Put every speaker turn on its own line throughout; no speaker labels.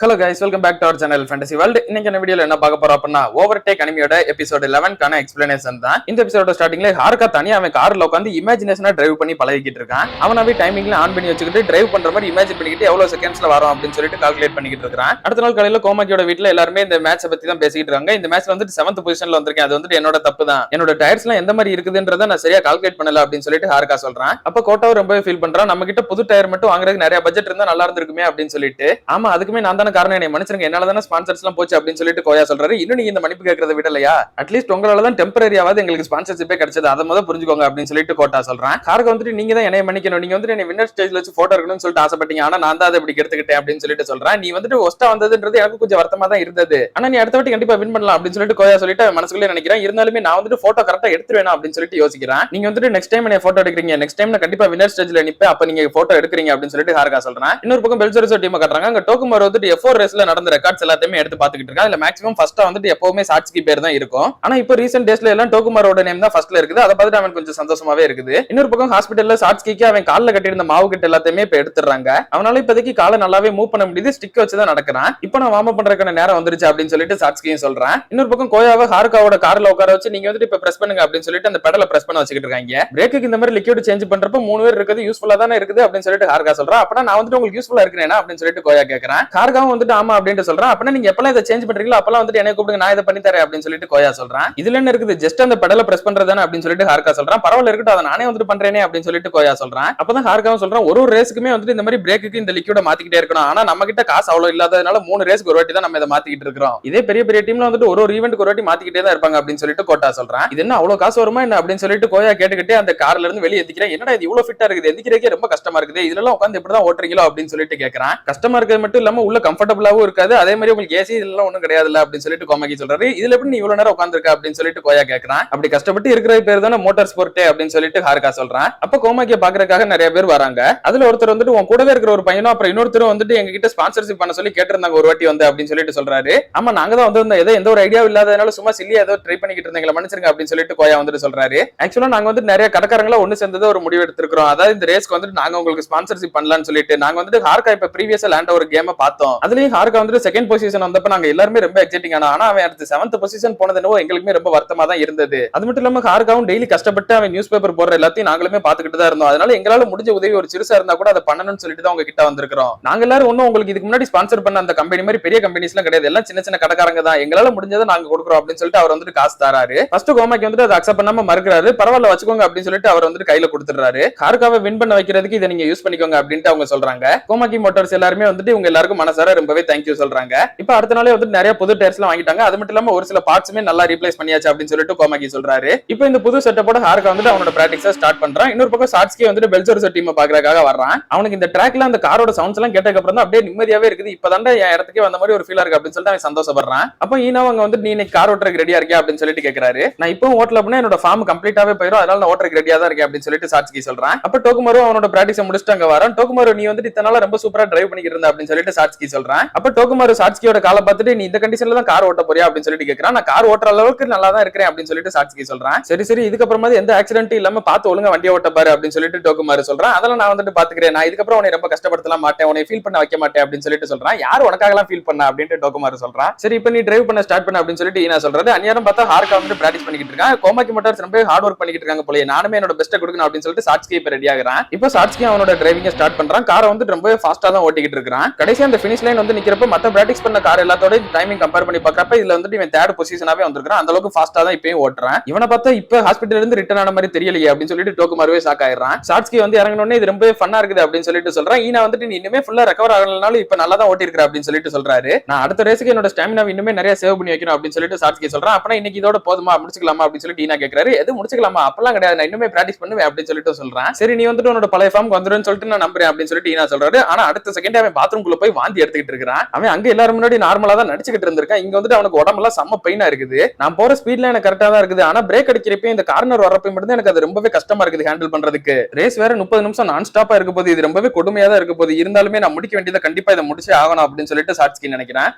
Hello guys, welcome back to our channel fantasy world. இன்னைக்கு என்ன வீடியோல என்ன பார்க்க போறோம் அப்படின்னா, ஓவர்டேக் அனிமியோட எபிசோட் 11 கான எக்ஸ்பிளனேஷன் தான். இந்த எபிசோட ஸ்டார்டிங்ல ஹாருகா தனியா அவன் கார்ல உட்காந்து இமேஜினேஷனா டிரைவ் பண்ணி பழகிட்டு இருக்கான். அவனாவே டைமிங்ல ஆன் பண்ணி வச்சுக்கிட்டு டிரைவ் பண்ற மாதிரி இமேஜின் பண்ணிக்கிட்டு எவ்வளவு செகண்ட்ஸ்ல வரும் அப்படின்னு சொல்லிட்டு கால்குலேட் பண்ணிக்கிட்டு இருக்கான். அடுத்த நாள் காலையில கோமாக்கியோட வீட்டுல எல்லாருமே இந்த மேட்சை பத்தி தான் பேசிக்கிட்டு இருக்காங்க. இந்த மேட்ச்ல வந்துட்டு 7th பொசிஷன்ல வந்திருக்கேன், அது வந்துட்டு என்னோட தப்பு தான், என்னோட டயர்ஸ் எல்லாம் எந்த மாதிரி இருக்குதுன்றத நான் சரியா கால்குலேட் பண்ணல அப்படின்னு சொல்லிட்டு ஹாருகா சொல்றான். அப்ப கோட்டாவும் ரொம்பவே ஃபீல் பண்றான். நம்ம கிட்ட புது டயர் மட்டும் வாங்குறதுக்கு நிறைய பட்ஜெட் இருந்தா நல்லா இருந்திருக்குமே அப்படின்னு சொல்லிட்டு. ஆமா, அதுக்குமே நான் தானே காரணம், என்னை மன்னிச்சிருங்க, என்னாலதான ஸ்பான்சர்ஸ் எல்லாம் போச்சு அப்படின்னு சொல்லிட்டு கோயா சொல்றாரு. இன்னும் நீங்க இந்த மன்னிப்பு கேட்கறத விடலையா, அட்லீஸ்ட் உங்களால தான் டெம்பரரியாவது எங்களுக்கு ஸ்பான்சர்ஷிப்பே கிடைச்சது, அதை முதல்ல புரிஞ்சுக்கோங்க அப்படின்னு சொல்லிட்டு கோட்டா சொல்றான். காருக்கு வந்துட்டு நீங்க தான் என்னை மன்னிக்கணும், நீங்க வந்துட்டு என்ன வின்னர் ஸ்டேஜ்ல வச்சு போட்டோ எடுக்கணும்னு சொல்லிட்டு ஆசைப்பட்டீங்க, ஆனா நான் தான் அதை இப்படி எடுத்துக்கிட்டேன் அப்படின்னு சொல்லிட்டு சொல்றேன். நீ வந்துட்டு ஒஸ்டா வந்ததுன்றது எனக்கு கொஞ்சம் வருத்தமா தான் இருந்தது, ஆனா நீ அடுத்த வாட்டி கண்டிப்பா வின் பண்ணலாம் அப்படின்னு சொல்லிட்டு கோயா சொல்லிட்டு மனசுக்குள்ளே நினைக்கிறேன். இருந்தாலுமே நான் வந்துட்டு போட்டோ கரெக்டா எடுத்துருவேன் அப்படின்னு சொல்லிட்டு யோசிக்கிறேன். நீங்க வந்துட்டு நெக்ஸ்ட் டைம் என்ன போட்டோ எடுக்கிறீங்க, நெக்ஸ்ட் டைம் நான் கண்டிப்பா வின்னர் ஸ்டேஜ்ல நிப்பேன், அப்ப நீங்க போட்டோ எடுக்கிறீங்க அப்படின்னு சொல்லிட்டு ஹாருகா சொல்றேன். இன்னொரு பக்கம் பெல்சோரிசோ டீம் காட்டுறாங்க. அங்க டோகுமாரோ வந்துட்டு F4 ரேஸ்ல நடந்த ரெக்கார்ட்ஸ் எல்லாத்தையுமே எடுத்து பாத்துக்கிட்டு இருக்கான். அதுல மேக்ஸிமம் ஃபர்ஸ்டா வந்துட்டு எப்பவுமே சாட்ஸ்கி பேர் தான் இருக்கும். ஆனா இப்போ ரீசென்ட் டேஸ்ல எல்லாம் டோகுமாரோட நேம் தான் ஃபர்ஸ்ட்ல இருக்குது. அதை பார்த்துட்டு அவன் கொஞ்சம் சந்தோஷமாவே இருக்குது. இன்னொரு பக்கம் ஹாஸ்பிட்டல்ல சாட்ஸ்கிக்கு அவன் கால்ல கட்டியிருந்த மாவு கட்டு எல்லாத்தையுமே இப்ப எடுத்துறாங்க. அவனால இப்போதைக்கு காலை நல்லாவே மூவ் பண்ண முடியுது, ஸ்டிக் வச்சு தான் நடக்கிறான். இப்போ நான் வார்ம் அப் பண்றதுக்கான நேரம் வந்துருச்சு அப்படின்னு சொல்லிட்டு சாட்ஸ்கியும் சொல்றான். இன்னொரு பக்கம் கோயாவை ஹாருகாவோட கார்ல உட்கார வச்சு நீங்க வந்துட்டு இப்ப பிரஸ் பண்ணுங்க அப்படின்னு சொல்லிட்டு அந்த பெடலை பிரஸ் பண்ண வச்சுக்கிட்டு இருக்காங்க. பிரேக்குக்கு இந்த மாதிரி லிக்விட் சேஞ்ச் பண்றப்ப 3 பேர் இருக்குது, யூஸ்ஃபுல்லா தானே இருக்குது அப்படின்னு சொல்லிட்டு ஹாருகா சொல்றான். அப்பனா நான் வந்துட்டு உங்களுக்கு யூஸ்ஃபுல்லா இருக்கிறேனா அப்படின்னு சொல்லிட்டு கோயா கேக்குறான். ஹாருகாவும் வந்துட்டு ஆமா அப்படின்னு சொல்றான். அப்பனா நீங்க எப்பலாம் இதை சேஞ்ச் பண்றீங்களோ அப்பலாம் வந்துட்டு என்ன கூப்பிடுங்க, நான் இதை பண்ணி தரேன் அப்படின்னு சொல்லிட்டு கோயா சொல்றான். இதுல என்ன இருக்குது, ஜஸ்ட் அந்த பெடலை பிரஸ் பண்றதானே அப்படின்னு சொல்லிட்டு ஹாருகா சொல்றான். பரவாயில்ல இருக்கட்டும், அதை நானே வந்துட்டு பண்றேனே அப்படின்னு சொல்லிட்டு கோயா சொல்றான். அப்பதான் ஹாருகாவும் சொல்றான், ஒரு ரேஸ்க்குமே வந்துட்டு இந்த மாதிரி பிரேக்குக்கு இந்த லிக்விட மாத்திக்கிட்டே இருக்கணும், ஆனா நம்ம கிட்ட காசு அவ்வளவு இல்லாததுனால 3 ரேஸ்க்கு ஒரு வாட்டி தான் நம்ம இதை மாத்திக்கிட்டு இருக்கோம். இதே பெரிய பெரிய டீம்ல வந்துட்டு ஒரு ஈவென்ட்க்கு ஒரு வாட்டி மாத்திக்கிட்டே தான் இருப்பாங்க அப்படின்னு சொல்லிட்டு கோட்டா சொல்றான். இது என்ன அவ்வளவு காசு வருமா என்ன அப்படின்னு சொல்லிட்டு கோயா கேட்டுக்கிட்டே அந்த கார்ல இருந்து வெளியே எந்திக்கிறேன். என்னடா இது இவ்வளவு ஃபிட்டா இருக்குது, எந்திக்கிறதுக்கே ரொம்ப கஷ்டமா இருக்குது, இதுல எல்லாம் உட்காந்து எப்படிதான் ஓட்டுறீங்களோ அப்படின்னு சொல்லிட்டு கேட்கறான். கஷ்டமா இருக்கிறது மட்டும் இல்லாம உள்ள கம்ஃபர்டபுளாவும் இருக்காது, அதே மாதிரி உங்களுக்கு ஏசி இதெல்லாம் ஒண்ணும் கிடையாது அப்படின்னு சொல்லிட்டு கோமாக்கி சொல்றாரு. இதுல எப்படி நீ இவ்வளவு நேரம் உட்கார்ந்திருக்க அப்படின்னு சொல்லிட்டு கோயா கேக்குறான். அப்படி கஷ்டப்பட்டு இருக்கிற பேர் தானே மோட்டார் ஸ்போர்ட் அப்படின்னு சொல்லிட்டு ஹாருகா சொல்றான். அப்ப கோமாக்கிய பாக்குறதுக்காக நிறைய பேர் வராங்க. அதுல ஒருத்தர் வந்துட்டு உன் கூடவே இருக்கிற ஒரு பையனும் அப்புறம் இன்னொருத்தரும் வந்துட்டு எங்க கிட்ட ஸ்பான்சர்ஷிப் பண்ண சொல்லி கேட்டிருந்தாங்க ஒரு வாட்டி வந்து அப்படின்னு சொல்லிட்டு சொல்றாரு. ஆமா, நாங்க தான் வந்திருந்தோம், ஏதோ எந்த ஒரு ஐடியாவும் இல்லாதனால சும்மா சில்லியா ஏதோ ட்ரை பண்ணிக்கிட்டு இருந்தீங்களா, மன்னிச்சிருங்க அப்படின்னு சொல்லிட்டு கோயா வந்துட்டு சொல்றாரு. ஆக்சுவலா நாங்க வந்து நிறைய கடைக்காரங்களா ஒண்ணு சேர்ந்தது ஒரு முடிவு எடுத்திருக்கிறோம். அதாவது இந்த ரேஸ்க்கு வந்துட்டு நாங்க உங்களுக்கு ஸ்பான்சர்ஷிப் பண்ணலாம்னு சொல்லிட்டு நாங்க வந்துட்டு ஹாருகா இப்ப ப்ரீவியஸா லேண்ட ஒரு கேமை பார்த்தோம். அதுலயும் ஹாருகா வந்துட்டு செகண்ட் பொசிஷன் வந்தப்ப நாங்க எல்லாருமே ரொம்ப எக்ஸைட்டிங் ஆனா அவன் அடுத்து 7th பொசிஷன் போனது என்னவோ எங்களுக்குமே ரொம்ப வருத்தமா தான் இருந்தது. அது மட்டும் இல்லாம ஹாருகாவும் டெய்லி கஷ்டப்பட்டு அவன் நியூஸ் பேப்பர் போடுற எல்லாத்தையும் நாங்களுமே பாத்துக்கிட்டு தான் இருந்தோம். அதனால எங்களால முடிஞ்ச உதவி ஒரு சிறுசா இருந்தா கூட அதை பண்ணணும்னு சொல்லிட்டு தான் உங்க கிட்ட வந்திருக்கிறோம். நாங்க எல்லாரும் ஒன்னும் உங்களுக்கு இதுக்கு முன்னாடி ஸ்பான்சர் பண்ண அந்த கம்பெனி மாதிரி பெரிய கம்பெனிஸ் எல்லாம் கிடையாது, எல்லாம் சின்ன சின்ன கடைக்காரங்க தான், எங்களால முடிஞ்சதை நாங்க கொடுக்குறோம் அப்படின்னு சொல்லிட்டு அவர் வந்துட்டு காசு தராரு. ஃபர்ஸ்ட் கோமாக்கி வந்துட்டு அதை அக்செப்ட் பண்ணாம மறுக்கிறாரு. பரவாயில்ல வச்சுக்கோங்க அப்படின்னு சொல்லிட்டு அவர் வந்துட்டு கையில கொடுத்துறாரு. ஹாருகாவை வின் பண்ண வைக்கிறதுக்கு இதை நீங்க யூஸ் பண்ணிக்கோங்க அப்படின்ட்டு அவங்க சொல்றாங்க. கோமாக்கி மோட்டார்ஸ் எல்லாருமே வந்துட்டு இவங்க எல்லாருக்கும் மனசார ரொம்பவே தேங்க்யூ சொல்றாங்க. இப்ப அடுத்த நாளே வந்துட்டு நிறைய புது டயர்ஸ் எல்லாம் வாங்கிட்டாங்க. அது மட்டும் இல்லாம ஒரு சில பார்ட்ஸுமே நல்லா ரீப்ளேஸ் பண்ணியாச்சு அப்படின்னு சொல்லிட்டு கோமாக்கி சொல்றாரு. இப்போ இந்த புது செட்டப்போட ஹாருகா வந்துட்டு அவனோட பிராக்டிக்ஸை ஸ்டார்ட் பண்றான். இன்னொரு பக்கம் சாட்ஸ்கி வந்துட்டு பெல்சோரிசோ டீம் பாக்குறதுக்காக வர்றான். அவனுக்கு இந்த ட்ராக்ல அந்த காரோட சவுண்ட்ஸ் எல்லாம் கேட்டதுக்கு அப்புறம் தான் அப்படியே நிம்மதியாவே இருக்குது, இப்பதான் என் இடத்துக்கே வந்த மாதிரி ஒரு ஃபீலா இருக்கு அப்படின்னு சொல்லிட்டு அவன் சந்தோஷப்படுறான். அப்போ ஈனாவும் அங்க வந்து நீ இன்னைக்கு கார் ஓட்டுறதுக்கு ரெடியா இருக்கியா அப்படின்னு சொல்லிட்டு கேட்கிறாரு. நான் இப்போ ஓட்டல அப்படின்னா என்னோட ஃபார்ம் கம்ப்ளீட்டாவே போயிடும், அதனால நான் ஓட்டுறதுக்கு ரெடியா தான் இருக்கேன் அப்படின்னு சொல்லிட்டு சாட்ஸ்கி சொல்றான். அப்ப டோகுமாரோ அவனோட பிராக்டிஸை முடிச்சுட்டு அங்க வரான். டோகுமாரோ நீ வந்துட்டு இத்தனால ரொம்ப சூப்பரா டிரைவ் பண்ணிக்கிட்டு இருந்த அப்படின்னு சொல்லிட்டு சாட்ஸ்கி சொல்றான். அப்ப டோகுமாரோ சாட்ஸ்கியோட காலை பார்த்துட்டு நீ இந்த கண்டிஷன்ல தான் கார் ஓட்ட போறியா அப்படின்னு சொல்லிட்டு கேட்கறான். நான் கார் ஓட்டுற அளவுக்கு நல்லா தான் இருக்கிறேன் அப்படின்னு சொல்லிட்டு சாட்ஸ்கி சொல்றான். சரி இதுக்கப்புறமா எந்த ஆக்சிடென்ட் இல்லாம பார்த்து ஒழுங்கா வண்டியை ஓட்ட பாரு அப்படின்னு சொல்லிட்டு டோகுமாரோ சொல்றான். அதெல்லாம் நான் வந்துட்டு பாத்துக்கிறேன், நான் இதுக்கப்புறம் உன்னை ரொம்ப கஷ்டப்படுத்தலாம் மாட்டேன், உன்னை ஃபீல் பண்ண வைக்க மாட்டேன் அப்படின்னு சொல்லிட்டு சொல்றான். யார் உனக்காக எல்லாம் ஃபீல் பண்ண அப்படின்னு டோகுமாரோ சொல்றான். சரி இப்போ நீ டிரைவ் பண்ண ஸ்டார்ட் பண்ண அப்படின்னு சொல்லிட்டு ஈனா சொல்றது. அந்நியாரம் பார்த்தா ஹாருகா வந்து பிராக்டிஸ் பண்ணிக்கிட்டு இருக்கான். கோமாக்கி மோட்டார்ஸ் ரொம்ப ஹார்ட் ஒர்க் பண்ணிக்கிட்டு இருக்காங்க போல, நானுமே என்னோட பெஸ்ட்டை கொடுக்கணும் அப்படின்னு சொல்லிட்டு சாட்ஸ்கி இப்ப ரெடி ஆகுறான். இப்போ சாட்ஸ்கி அவனோட டிரைவிங் ஸ்டார்ட் பண்றான். காரை வந்து ரொம்ப ஃபாஸ்டா தான் ஓட்டிக்கிட்டு இருக்கான். கடைசியா அந்த ஃபினிஷ் லைன் வந்து நிக்கிறப்ப மத்த பிராக்டிஸ் பண்ண கார் எல்லாத்தோட டைமிங் கம்பேர் பண்ணி பார்க்கறப்ப இதுல வந்துட்டு இவன் 3rd பொசிஷனாவே வந்திருக்கான். அந்த அளவுக்கு ஃபாஸ்டா தான் இப்பயும் ஓட்டுறான். இவனை பார்த்தா இப்ப ஹாஸ்பிட்டல்ல இருந்து ரிட்டர்ன் ஆன மாதிரி தெரியலையே அப்படின்னு சொல்லிட்டு டோகுமாரோவே ஷாக் ஆயிடுறான். சாட்ஸ்கி வந்து இறங்கணும்னே இது ரொம்ப ஃபன்னா இருக்குது அப்படின்னு சொல்லிட்டு சொல்றான். ஈனா வந்துட்டு நீ இன்னுமே ஃபுல்லா ரெக்கவர் ஆகலனாலும் இப்ப நல்லா தான் ஓட்டி இருக்கிற அப்படின்னு சொல்லிட்டு சொல்றாரு. நான் அடுத்த ரேஸ்க்கு என்னோட ஸ்டாமினா இன்னுமே நிறைய சேவ் பண்ணி வைக்கணும் அப்படின்னு சொல்லிட்டு சாட்ஸ்கி சொல்றான். அப்பனா இன்னைக்கு இதோட போதுமா முடிச்சுக்கலாமா அப்படின்னு சொல்லிட்டு ஈனா கேக்குறாரு. எது முடிச்சுக்கலாமா, அப்பெல்லாம் கிடையாது, நான் இன்னுமே பிராக்டிஸ் பண்ணுவேன் அப்படின்னு சொல்லிட்டு சொல்றான். சரி நீ வந்துட்டு உன்னோட பழைய ஃபார்ம் வந்துருன்னு சொல்லிட்டு நான் நம்புறேன் அப்படின்னு சொல்லிட்டு ஈனா சொல்றாரு. ஆனா அடுத்த செகண்ட் அவன் பாத்ரூம்குள்ள போய் வாந்தி எடுத்துக்கிட்டு இருக்கான். அவன் அங்க எல்லாரும் முன்னாடி நார்மலா தான் நடிச்சுக்கிட்டு இருந்திருக்கான். இங்க வந்துட்டு அவனுக்கு உடம்பெல்லாம் செம்ம பெயினா இருக்குது. நான் போற ஸ்பீட்ல எனக்கு கரெக்டா தான் இருக்குது, ஆனா பிரேக் அடிக்கிறப்ப இந்த கார்னர் வரப்ப மட்டும் எனக்கு அது ரொம்பவே கஷ்டமா இருக்குது ஹேண்டில் பண்றதுக்கு. ரேஸ் வேற 30 நிமிஷம் நான் ஸ்டாப்பா இருக்க போது, இது ரொம்பவே கொடுமையா தான் இருக்க போது, இருந்தாலுமே நான் முடிக்க வேண்டியதை கண்டிப்பா இதை முடிச்சே ஆகணும் அப்படின்னு சொல்லிட்டு சாட்ஸ்கி நினைக்கிறேன்.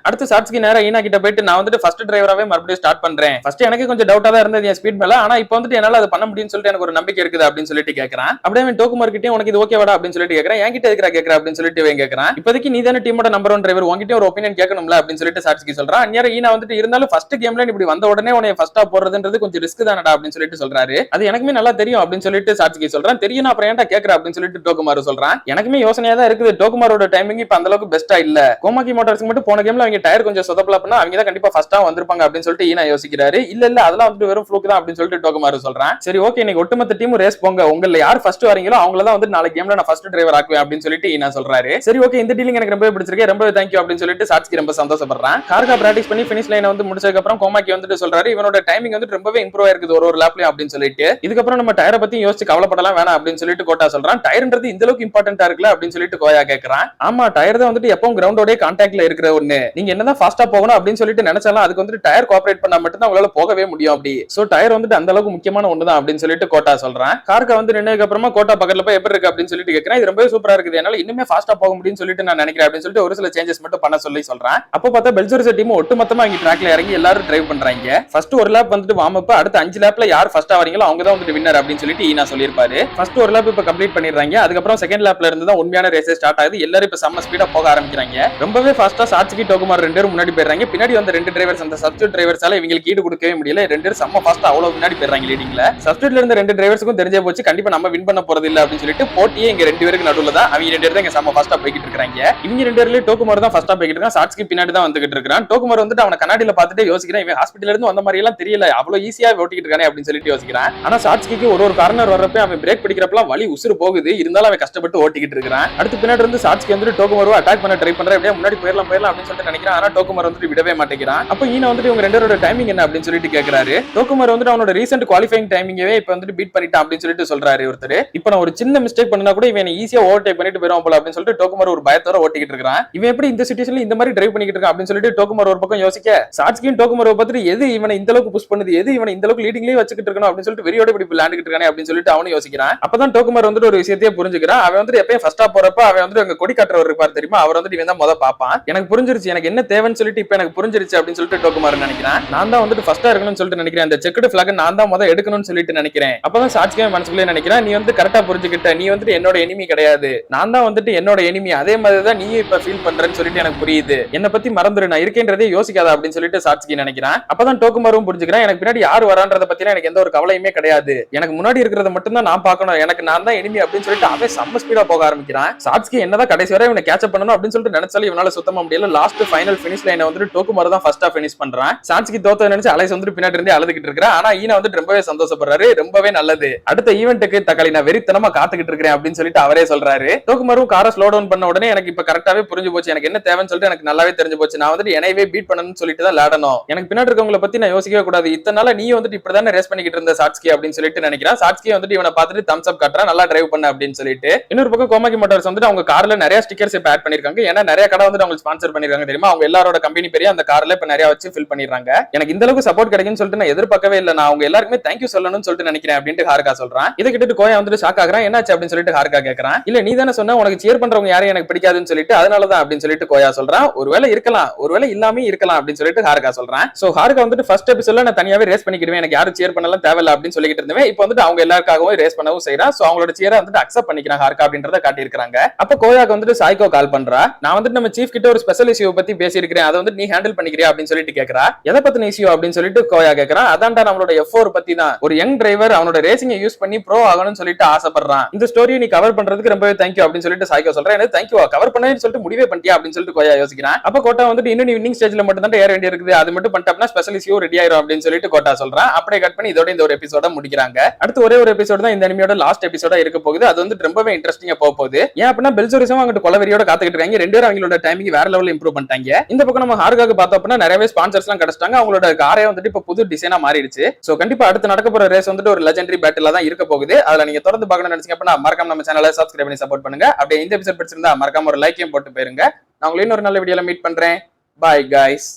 அடுத்து சாட்ஸ்கி நேரா ஈனா கிட்ட போயிட்டு நான் வந்துட்டு ஃபர்ஸ்ட் டிரைவராவே மறுபடியும் ஸ்டார்ட் பண்றேன். ஃபர்ஸ்ட் எனக்கு கொஞ்சம் டவுட்டா தான் இருந்தது என் ஸ்பீட் மேல, ஆனா இப்போ வந்துட்டு என்னால அதை பண்ண முடியும்னு சொல்லிட்டு எனக்கு ஒரு நம்பிக்கை இருக்குது அப்படின்னு சொல்லிட்டு கேட்கறான். அப்படியே டோகுமார் கிட்டே உனக்கு இது ஓகேவாடா அப்படின்னு சொல்லிட்டு கேட்கறேன். என்கிட்ட இருக்கிற கேட்கற அப்படின்னு சொல்லிட்டு இவன் கேட்கறான். இப்போதைக்கு நீ தானே டீமோட நம்பர் நம்பர் 1 டிரைவர் உங்ககிட்ட ஒரு ஒப்பீனியன் கேட்கணும்ல அப்படின்னு சொல்லிட்டு சாட்சிக்கு சொல்றான். அந்நேரம் ஈனா வந்துட்டு இருந்தாலும் ஃபர்ஸ்ட் கேம்ல இப்படி வந்த உடனே உன்னை ஃபர்ஸ்டா போறதுன்றது கொஞ்சம் ரிஸ்க் தானடா அப்படின்னு சொல்லிட்டு சொல்றாரு. அது எனக்குமே நல்லா தெரியும் அப்படின்னு சொல்லிட்டு சாட்சிக்கு சொல்றான். தெரியும் அப்புறம் ஏன்டா கேக்குற அப்படின்னு சொல்லிட்டு டோகுமாரு சொல்றான். எனக்குமே யோசனையா தான் இருக்குது. டோகுமாரோட டைமிங் இப்ப அந்த அளவுக்கு பெஸ்டா இல்ல. கோமாக்கி மோட்டார்ஸ்க்கு மட்டும் போன கேம்ல அவங்க டயர் கொஞ்சம் சொதப்பல பண்ணா அவங்க தான் கண்டிப்பா ஃபர்ஸ்டா வந்திருப்பாங்க அப்படின்னு சொல்லிட்டு ஈனா யோசிக்கிறாரு. இல்ல அதெல்லாம் வந்து வெறும் ஃப்ளூக் தான் அப்படின்னு சொல்லிட்டு டோகுமாரு சொல்றான். சரி ஓகே, இன்னைக்கு ஒட்டுமொத்த டீமும் ரேஸ் போங்க, உங்கள யார் ஃபர்ஸ்ட் வரீங்களோ அவங்கள தான் வந்து நாளைக்கு கேம்ல நான் ஃபர்ஸ்ட் டிரைவர் ஆக்குவேன் அப்படின்னு சொல்லிட்டு ஈனா சொல்றாரு. சரி ஓகே, இந்த டீலிங் எனக்கு ரொம்ப பிடிச்சிருக்கு, ரொம்ப தேங்க்யூ அப்படின்னு சொல்லிட்டு சாட்சி ரொம்ப சந்தோஷப்படுறான். கார்கா பிராக்டிஸ் பண்ணி ஃபினிஷ் லைனை வந்து முடிச்சதுக்கு அப்புறம் கோமாக்கி வந்துட்டு சொல்றாரு இவனோட டைமிங் வந்து ரொம்பவே இம்ப்ரூவ் ஆயிருக்குது ஒரு லேப்லயும் அப்படின்னு சொல்லிட்டு. இதுக்கப்புறம் நம்ம டயரை பத்தி யோசிச்சு கவலைப்படலாம் வேணாம் அப்படின்னு சொல்லிட்டு கோட்டா சொல்றான். டயர்ன்றது இந்த அளவுக்கு இம்பார்ட்டன்டா இருக்குல்ல அப்படின்னு சொல்லிட்டு கோயா கேக்குறான். ஆமா, டயர் தான் வந்துட்டு எப்பவும் கிரவுண்டோட கான்டாக்ட்ல இருக்கிற ஒண்ணு. நீங்க என்னதான் ஃபாஸ்டா போகணும் அப்படின்னு சொல்லிட்டு நினைச்சாலும் அதுக்கு வந்துட்டு டயர் கோஆபரேட் பண்ணா மட்டும் தான் உங்களால போகவே முடியும். அப்படி சோ டயர் வந்துட்டு அந்த அளவுக்கு முக்கியமான ஒண்ணுதான் அப்படின்னு சொல்லிட்டு கோட்டா சொல்றான். கார்கா வந்து நின்னதுக்கு அப்புறமா கோட்டா பக்கத்துல போய் எப்படி இருக்கு அப்படின்னு சொல்லிட்டு கேக்குறேன். இது ரொம்பவே சூப்பரா இருக்குது, என்னால இன்னுமே ஃபாஸ்டா போக முடியும்னு சொல்லிட்டு நான் நினைக்கிறேன் அப்படின்னு சொல்லிட்டு ஒரு சில சேஞ்சஸ் மட்டும் பண்ண சொல்றான். அப்போ பார்த்தா பெல்ஜோரிஸ் டீம் ஒட்டுமொத்தமா இங்க ட்ராக்ல இறங்கி எல்லாரும் டிரைவ் பண்றாங்க. ஃபர்ஸ்ட் ஒரு லேப் வந்துட்டு வார்ம் அப், அடுத்த 5 லேப்ல யார் ஃபர்ஸ்டா வரீங்களோ அவங்க தான் வந்து வின்னர் அப்படின்னு சொல்லிட்டு ஈனா சொல்லிருப்பாரு. ஃபர்ஸ்ட் ஒரு லேப் இப்ப கம்ப்ளீட் பண்ணிடுறாங்க. அதுக்கப்புறம் செகண்ட் லேப்ல இருந்து தான் உண்மையான ரேஸ் ஸ்டார்ட் ஆகுது. எல்லாரும் இப்ப செம்ம ஸ்பீடா போக ஆரம்பிக்கிறாங்க. ரொம்பவே ஃபாஸ்டா சாட்சிக்கு டோகுமார் 2 பேரும் முன்னாடி போயிடுறாங்க. பின்னாடி வந்து 2 டிரைவர்ஸ் அந்த சப்ஸ்டிட்யூட் டிரைவர்ஸால இவங்களுக்கு ஈடு கொடுக்கவே முடியல. 2 பேரும் செம்ம ஃபாஸ்டா அவ்வளவு முன்னாடி போயிடுறாங்க லீடிங்ல. சப்ஸ்டிட்யூட்ல இருந்த 2 டிரைவர்ஸ்க்கும் தெரிஞ்சே போச்சு கண்டிப்பா நம்ம வின் பண்ண போறது இல்ல அப்படின்னு சொல்லிட்டு போட்டியே இங்க 2 பேருக்கு நடுவுல தான் அவங்க 2 பேரும் இங்க செம்ம ஃபாஸ்டா போய்கிட்டு இருக்காங்க. இவங்க 2 பேர்லயே டோகுமார் தான் ஃபாஸ்டா போய்கிட்டு இருக்கான். சாட்சிக்கு பின்னாடி தான் வந்துகிட்டு இருக்கான். டோகுமார் வந்துட்டு அவன கண்ணாடியில பார்த்துட்டு யோசிக்கிறான், இவன் ஹாஸ்பிடல்ல இருந்து வந்த மாதிரி எல்லாம் தெரியல, அவ்வளவு ஈஸியா ஓட்டிட்டு இருக்கானே அப்படின்னு சொல்லிட்டு யோசிக்கிறான். ஆனா சாட்சிக்கு ஒரு கார்னர் வர்றப்ப அவன் பிரேக் பிடிக்கிறப்பலாம் வலி உசுறு போகுது, இருந்தாலும் அவன் கஷ்டப்பட்டு ஓட்டிக்கிட்டு இருக்கான். அடுத்து பின்னாடி இருந்து சாட்சிக்கு வந்துட்டு டோகுமார் அட்டாக் பண்ண ட்ரை பண்றான். அப்படியே முன்னாடி போயிடலாம் அப்படின்னு சொல்லிட்டு நினைக்கிறான். ஆனா டோகுமார் வந்துட்டு விடவே மாட்டேங்கிறான். அப்போ ஈனா வந்துட்டு இவங்க 2 பேரோட டைமிங் என்ன அப்படின்னு சொல்லிட்டு கேக்குறாரு. டோகுமார் வந்துட்டு அவனோட ரீசென்ட் குவாலிஃபைங் டைமிங்கவே இப்ப வந்துட்டு பீட் பண்ணிட்டான் அப்படின்னு சொல்லிட்டு சொல்றாரு ஒருத்தர். இப்போ நான் ஒரு சின்ன மிஸ்டேக் பண்ணா கூட இவன் ஈஸியா ஓவர்டேக் பண்ணிட்டு போயிடும் போல அப்படின்னு சொல்லிட்டு டோகுமார் ஒரு பயத்தோட ஓட்டிக்கிட்டு இருக்கான். இவன் எப்படி இந்த சிச்சுவேஷன்ல இந்த மாதிரி டிரைவ் பண்ணிக்கிட்டு இருக்கான் அப்படின்னு சொல்லிட்டு டோகுமார் ஒரு பக்கம் யோசிக்க, சாட்சிக்கும் டோகுமார் பார்த்துட்டு எது இவனை இந்த அளவுக்கு புஷ் பண்ணுது, எது இவனை இந்த அளவுக்கு லீடிங்லயே வச்சுக்கிட்டு இருக்கணும் அப்படின்னு சொல்லிட்டு வெறியோட இப்படி விளையாண்டுக்கிட்டு இருக்கானே அப்படின்னு சொல்லிட்டு அவனும் யோசிக்கிறான். அப்பதான் டோகுமார் வந்துட்டு ஒரு விஷயத்தையே புரிஞ்சுக்கிறான். அவன் வந்துட்டு எப்பயும் ஃபர்ஸ்டா போறப்ப அவன் வந்துட்டு அங்க கொடி காட்டுறவர் இருப்பார் தெரியுமா, அவர் வந்துட்டு இவன் தான் முத பாப்பான். எனக்கு புரிஞ்சிருச்சு, எனக்கு என்ன தேவைன்னு சொல்லிட்டு இப்ப எனக்கு புரிஞ்சிருச்சு அப்படின்னு சொல்லிட்டு டோகுமார் நினைக்கிறான். நான் தான் வந்துட்டு ஃபர்ஸ்டா இருக்கணும்னு சொல்லிட்டு நினைக்கிறேன், அந்த செக்குடு பிளாக் நான் தான் முத எடுக்கணும்னு சொல்லிட்டு நினைக்கிறேன். அப்பதான் சாட்சிக்கே மனசுக்குள்ளே நினைக்கிறேன், நீ வந்து கரெக்டா புரிஞ்சுக்கிட்ட, நீ வந்துட்டு என்னோட எனிமி கிடையாது, நான் தான் வந்துட்டு என்னோட எனிமி, அதே மாதிரி தான் நீ இப்ப ஃபீல் பண்றேன்னு சொல்லிட்டு எனக்கு புரியுது, என்ன பத்தி மறந்துரு, நான் இருக்கேன்றதே யோசிக்காத அப்படின்னு சொல்லிட்டு சாட்சிக்கு நினைக்கிறான். அப்பதான் டோகுமாரும் புரிஞ்சுக்கிறேன், எனக்கு பின்னாடி யாரு வரான்றத பத்தினா எனக்கு எந்த ஒரு கவலையுமே கிடையாது, எனக்கு முன்னாடி இருக்கிறத மட்டும் தான் நான் பார்க்கணும், எனக்கு நான் தான் எனிமி அப்படின்னு சொல்லிட்டு அவன் செம்ம ஸ்பீடா போக ஆரம்பிக்கிறான். சாட்சிக்கு என்னதான் கடைசி வரை இவனை கேட்ச் அப் பண்ணணும் அப்படின்னு சொல்லிட்டு நினைச்சாலும் இவனால சுத்தமா முடியல. லாஸ்ட் ஃபைனல் ஃபினிஷ் லைனை வந்துட்டு டோகுமார் தான் ஃபர்ஸ்டா ஃபினிஷ் பண்றான். சாட்சிக்கு தோத்த நினைச்சு அலைஸ் வந்துட்டு பின்னாடி இருந்து அழுதுகிட்டு இருக்கான். ஆனா ஈனா வந்துட்டு ரொம்பவே சந்தோஷப்படுறாரு, ரொம்பவே நல்லது, அடுத்த ஈவென்ட்டுக்கு தக்காளி நான் வெறித்தனமா காத்துக்கிட்டு இருக்கேன் அப்படின்னு சொல்லிட்டு அவரே சொல்றாரு. டோகுமாரும் காரை ஸ்லோ டவுன் பண்ண உடனே எனக்கு இப்ப கரெக்டாவே புரிஞ்சு போச்சு, எனக்கு என்ன தேவைன்னு சொல்லிட்டு எனக்கு நல்லாவே தெரிஞ்சு போச்சு, நான் வந்துட்டு என்னையவே பீட் பண்ணணும்னு சொல்லிட்டு தான் விளையாடணும், எனக்கு பின்னாடி இருக்கவங்களை பத்தி நான் யோசிக்கவே கூடாது, இத்தனை நாளா நீ வந்துட்டு இப்படிதானே ரேஸ் பண்ணிக்கிட்டு இருந்த சாட்சி அப்படின்னு சொல்லிட்டு நினைக்கிறான். சாட்சி வந்துட்டு இவனை பார்த்துட்டு தம்ஸ் அப் காட்டுறான், நல்லா டிரைவ் பண்ண அப்படின்னு சொல்லிட்டு. இன்னொரு பக்கம் கோமாக்கி மோட்டார்ஸ் வந்துட்டு அவங்க கார்ல நிறைய ஸ்டிக்கர்ஸ் இப்ப ஆட் பண்ணிருக்காங்க, ஏன்னா நிறைய கடை வந்துட்டு அவங்க ஸ்பான்சர் பண்ணிருக்காங்க தெரியுமா, அவங்க எல்லாரோட கம்பெனி பெரிய அந்த கார்ல இப்ப நிறைய வச்சு ஃபில் பண்ணிடுறாங்க. எனக்கு இந்த அளவுக்கு சப்போர்ட் கிடைக்குன்னு சொல்லிட்டு நான் எதிர்பார்க்கவே இல்லை, நான் அவங்க எல்லாருக்குமே தேங்க்யூ சொல்லணும்னு சொல்லிட்டு நினைக்கிறேன் அப்படின்ட்டு ஹார்கா சொல்றான். இதை கிட்ட கோயா வந்துட்டு ஷாக் ஆகுறான், என்னாச்சு அப்படின்னு சொல்லிட்டு ஹார்கா கேட்கறான். இல்ல நீ தானே சொன்ன உனக்கு சேர் பண்றவங்க யாரையும் எனக்கு பிடிக்காதுன்னு சொல்லிட்டு, அதனாலதான் அப்படின்னு சொல்லிட்டு கோயா சொல்றான். ஒருவேளை இருக்கலாம், ஒருவேளை இல்லாம இருக்கலாம் அப்படின்னு சொல்லிட்டு ஹார்கா சொல்றான். சோ ஹார்கா வந்துட்டு ஃபர்ஸ்ட் எபிசோட்ல நான் தனியாவே ரேஸ் பண்ணிக்கிடுவேன், எனக்கு யாரும் சேர் பண்ணலாம் தேவையில்ல அப்படின்னு சொல்லிட்டு இருந்தேன், இப்போ வந்துட்டு அவங்க எல்லாருக்காகவும் ரேஸ் பண்ணவும் செய்யறான். சோ அவங்களோட சேரை வந்துட்டு அக்செப்ட் பண்ணிக்கிறான் ஹார்கா அப்படின்றத காட்டியிருக்காங்க. அப்ப கோயாக்கு வந்துட்டு சாய்கோ கால் பண்றா, நான் வந்துட்டு நம்ம சீஃப் கிட்ட ஒரு ஸ்பெஷல் இஷ்யூ பத்தி பேசியிருக்கிறேன், அதை வந்து நீ ஹேண்டில் பண்ணிக்கிறியா அப்படின்னு சொல்லிட்டு கேட்கறா. எதை பத்தின இஷ்யூ அப்படின்னு சொல்லிட்டு கோயா கேட்கறான். அதான்டா நம்மளோட F4 பத்தி தான், ஒரு யங் டிரைவர் அவனோட ரேசிங்கை யூஸ் பண்ணி ப்ரோ ஆகணும்னு சொல்லிட்டு ஆசைப்படுறான், இந்த ஸ்டோரியை நீ கவர் பண்றதுக்கு ரொம்பவே தேங்க்யூ அப்படின்னு சொல்லிட்டு சாய்கோ சொல்றேன். எனக்கு தேங்க்யூ கவர் பண்ணேன்னு சொல்லிட்டு முடிவே பண்ணிட்டியா அப்படின்னு சொல்லிட்டு கோயா யோசிக்கிறான். அப்ப கோட்டா வந்துட்டு இன்னும் வின்னிங் ஸ்டேஜ்ல மட்டும் தான் ஏற வேண்டிய இருக்குது, அது மட்டும் பண்ணிட்டா ஸ்பெஷல் இஷ்யூ ரெடி ஆயிரும் அப்படின்னு சொல்லிட்டு கோட்டா சொல்றான். அப்படியே கட் பண்ணி இதோட இந்த ஒரு எபிசோட முடிக்கிறாங்க. அடுத்து ஒரே ஒரு எபிசோட் தான் இந்த அனிமியோட லாஸ்ட் எபிசோடா இருக்க போகுது, அது வந்து ரொம்பவே இன்ட்ரெஸ்டிங்கா போக போகுது. ஏன் அப்படின்னா பெல்ஜோரிஸும் அங்கிட்டு கொலவெறியோட காத்துக்கிட்டு இருக்காங்க, 2 பேரும் அவங்களோட டைமிங் வேற லெவல்ல இம்ப்ரூவ் பண்ணிட்டாங்க. இந்த பக்கம் நம்ம ஹார்காக்கு பார்த்தோம் அப்படின்னா நிறையவே ஸ்பான்சர்ஸ் எல்லாம் கிடைச்சிட்டாங்க, அவங்களோட காரே வந்துட்டு இப்ப புது டிசைனா மாறிடுச்சு. சோ கண்டிப்பா அடுத்து நடக்க போற ரேஸ் வந்துட்டு ஒரு லெஜெண்டரி பேட்டிலா தான் இருக்க போகுது. அதுல நீங்க தொடர்ந்து பார்க்கணும்னு நினைச்சீங்க அப்படின்னா மறக்காம நம்ம சேனலை சப்ஸ்கிரைப் பண்ணி சப்போர்ட் பண்ணுங்க. அப்படியே இந்த எபிசோட் பிடிச்சிருந்தா மறக்காம ஒரு லைக்கையும் போட்டு போயிருங்க. நான் உங்களை இன்னொரு நல்ல வீடியோல மீட் பண்றேன். Bye guys.